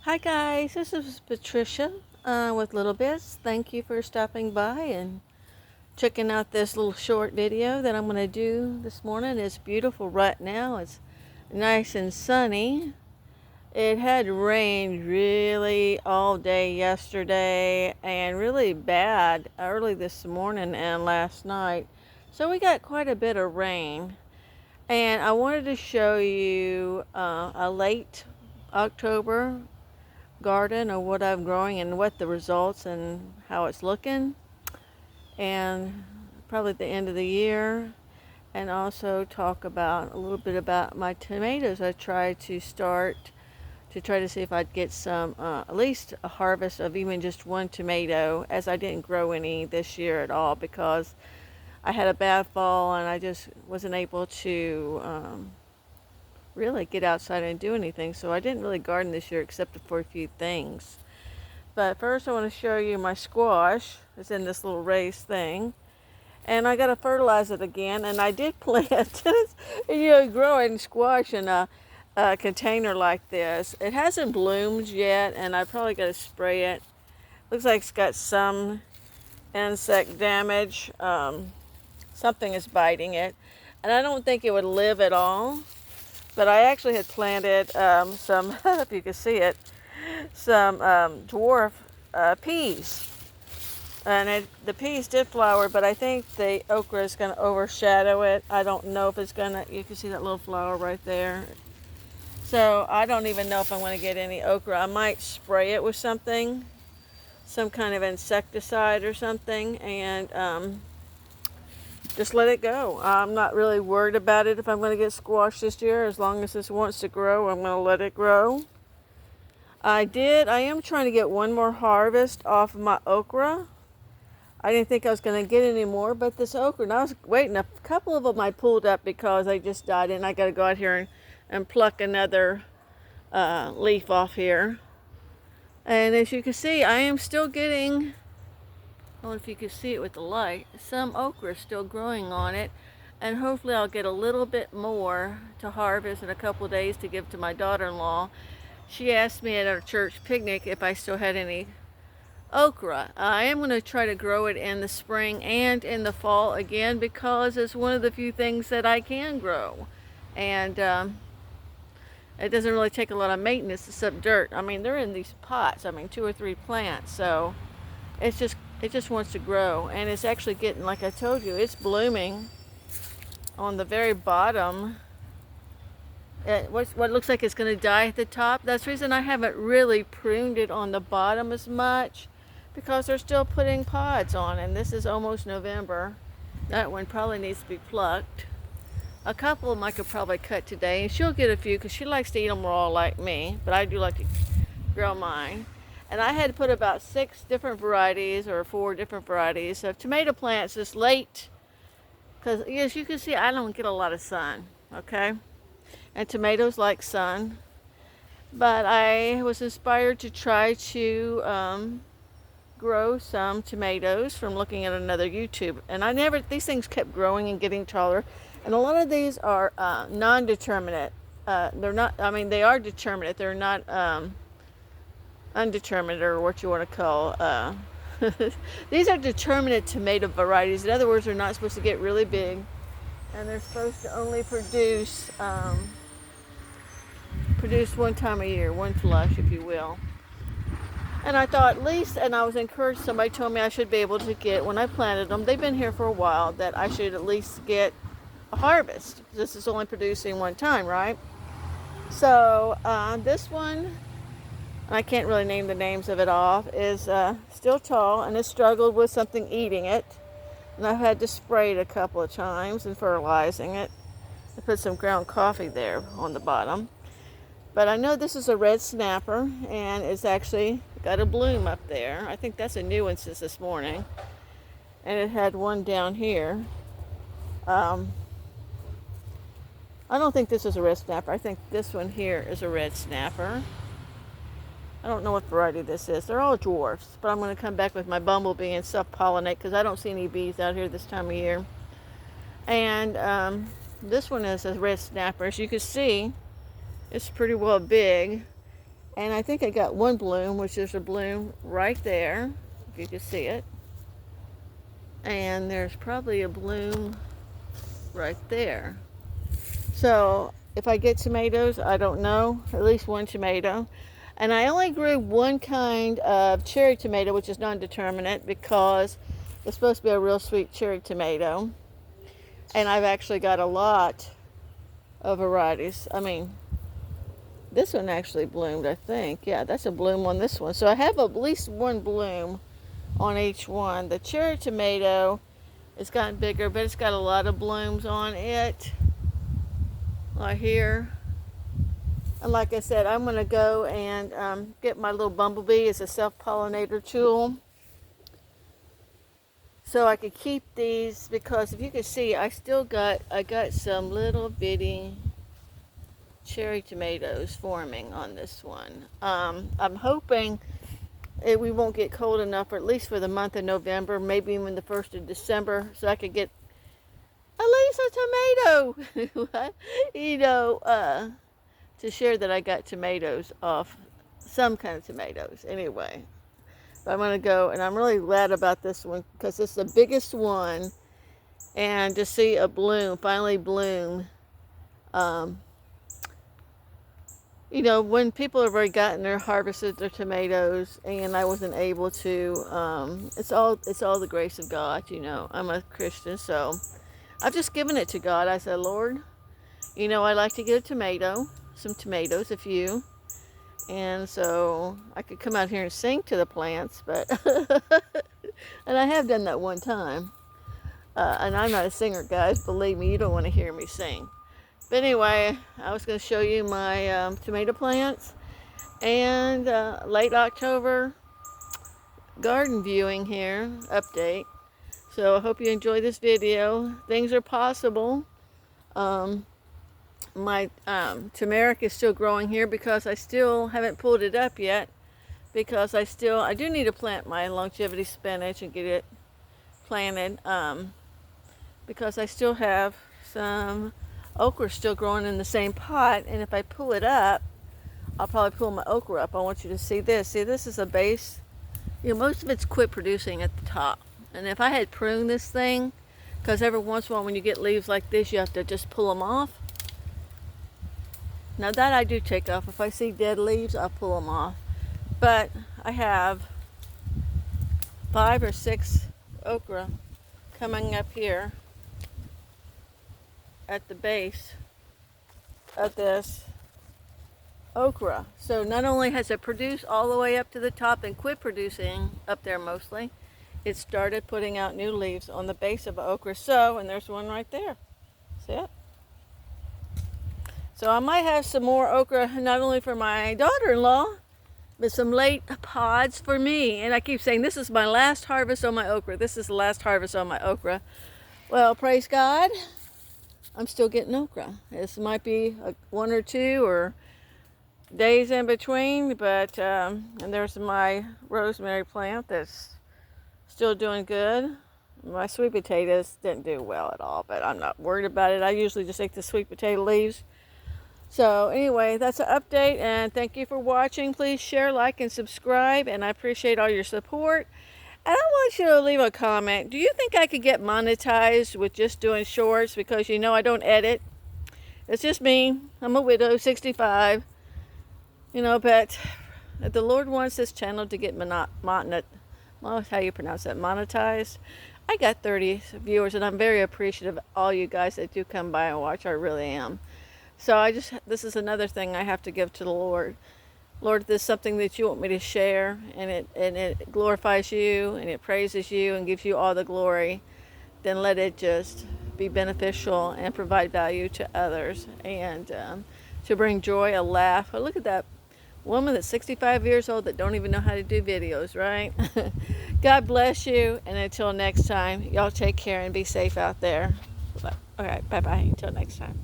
Hi guys, this is Patricia with Little Bits. Thank you for stopping by and checking out this little short video that I'm going to do this morning. It's beautiful right now. It's nice and sunny. It had rained really all day yesterday and really bad early this morning and last night. So we got quite a bit of rain. And I wanted to show you a late October garden or what I'm growing and what the results and how it's looking, and probably at the end of the year, and also talk about a little bit about my tomatoes. I tried to start to try to see if I'd get some at least a harvest of even just one tomato, as I didn't grow any this year at all because I had a bad fall and I just wasn't able to really get outside and do anything. So I didn't really garden this year except for a few things. But first I want to show you my squash. It's in this little raised thing. And I got to fertilize it again. And I did plant, growing squash in a container like this. It hasn't bloomed yet, and I probably got to spray it. Looks like it's got some insect damage. Something is biting it. And I don't think it would live at all. But I actually had planted some, if you can see it, some dwarf peas. And the peas did flower, but I think the okra is going to overshadow it. I don't know if it's going to, you can see that little flower right there. So I don't even know if I'm going to get any okra. I might spray it with something, some kind of insecticide or something, and just let it go. I'm not really worried about it if I'm going to get squash this year. As long as this wants to grow, I'm going to let it grow. I am trying to get one more harvest off of my okra. I didn't think I was going to get any more, but this okra, and I was waiting. A couple of them I pulled up because they just died, and I got to go out here and pluck another leaf off here. And as you can see, I am still getting, I don't know if you can see it with the light, some okra still growing on it. And hopefully I'll get a little bit more to harvest in a couple of days to give to my daughter-in-law. She asked me at our church picnic if I still had any okra. I am going to try to grow it in the spring and in the fall again because it's one of the few things that I can grow. And it doesn't really take a lot of maintenance except dirt. I mean, they're in these pots, 2 or 3 plants, so it just wants to grow. And it's actually getting, like I told you, it's blooming on the very bottom. What looks like it's going to die at the top. That's the reason I haven't really pruned it on the bottom as much, because they're still putting pods on, and this is almost November. That one probably needs to be plucked. A couple of them I could probably cut today, and she'll get a few because she likes to eat them raw like me, but I do like to grow mine. And I had to put about 6 different varieties or 4 different varieties of tomato plants this late, because as you can see, I don't get a lot of sun, okay? And tomatoes like sun. But I was inspired to try to grow some tomatoes from looking at another YouTube. And these things kept growing and getting taller. And a lot of these are non-determinate. They're not, they are determinate. They're not undeterminate, or what you want to call. These are determinate tomato varieties. In other words, they're not supposed to get really big. And they're supposed to only produce one time a year, one flush, if you will. And I thought at least, and I was encouraged, somebody told me I should be able to get, when I planted them, they've been here for a while, that I should at least get a harvest. This is only producing one time, right? So this one, I can't really name the names of it off, is still tall, and it struggled with something eating it. And I've had to spray it a couple of times and fertilizing it. I put some ground coffee there on the bottom. But I know this is a red snapper, and it's actually got a bloom up there. I think that's a new one since this morning. And it had one down here. I don't think this is a red snapper. I think this one here is a red snapper. I don't know what variety this is. They're all dwarfs, but I'm going to come back with my bumblebee and self-pollinate because I don't see any bees out here this time of year. And this one is a red snapper. As you can see, it's pretty well big. And I think I got one bloom, which is a bloom right there, if you can see it. And there's probably a bloom right there. So if I get tomatoes, I don't know, at least one tomato. And I only grew one kind of cherry tomato, which is non-determinate, because it's supposed to be a real sweet cherry tomato. And I've actually got a lot of varieties. I mean, this one actually bloomed, I think. Yeah, that's a bloom on this one. So I have at least one bloom on each one. The cherry tomato has gotten bigger, but it's got a lot of blooms on it. Right here. And like I said, I'm going to go and get my little bumblebee. It's a self-pollinator tool. So I could keep these, because if you can see, I got some little bitty cherry tomatoes forming on this one. I'm hoping we won't get cold enough, or at least for the month of November, maybe even the 1st of December, so I could get at least a tomato, to share that I got tomatoes off, some kind of tomatoes anyway. But I'm going to go, and I'm really glad about this one because it's the biggest one, and to see a bloom, finally bloom. When people have already gotten their harvested their tomatoes, and I wasn't able to, it's all the grace of God. I'm a Christian, so I've just given it to God. I said, Lord, I'd like to get some tomatoes, a few. And so I could come out here and sing to the plants, but, and I have done that one time. And I'm not a singer, guys. Believe me, you don't want to hear me sing. But anyway, I was going to show you my tomato plants. And late October garden viewing here, update. So I hope you enjoy this video. Things are possible. My turmeric is still growing here because I still haven't pulled it up yet, because I do need to plant my longevity spinach and get it planted, because I still have some okra still growing in the same pot, and if I pull it up, I'll probably pull my okra up. I want you to see this. See, this is a base. Most of it's quit producing at the top, and if I had pruned this thing, because every once in a while when you get leaves like this, you have to just pull them off. Now that I do take off. If I see dead leaves, I'll pull them off. But I have 5 or 6 okra coming up here at the base of this okra. So not only has it produced all the way up to the top and quit producing up there mostly, it started putting out new leaves on the base of okra. And there's one right there. See it? So I might have some more okra, not only for my daughter-in-law, but some late pods for me. And I keep saying, this is my last harvest on my okra. This is the last harvest on my okra. Well, praise God, I'm still getting okra. This might be 1 or 2 or days in between, but, and there's my rosemary plant that's still doing good. My sweet potatoes didn't do well at all, but I'm not worried about it. I usually just take the sweet potato leaves. So anyway, that's an update, and thank you for watching. Please share, like, and subscribe, and I appreciate all your support. And I want you to leave a comment. Do you think I could get monetized with just doing shorts? Because I don't edit. It's just me. I'm a widow, 65. But the Lord wants this channel to get monetized. I got 30 viewers, and I'm very appreciative of all you guys that do come by and watch. I really am. So this is another thing I have to give to the Lord. Lord, if there's something that you want me to share, and it glorifies you, and it praises you, and gives you all the glory, then let it just be beneficial and provide value to others, and to bring joy, a laugh. Oh, look at that woman that's 65 years old that don't even know how to do videos, right? God bless you, and until next time, y'all take care and be safe out there. Okay, bye-bye. Until next time.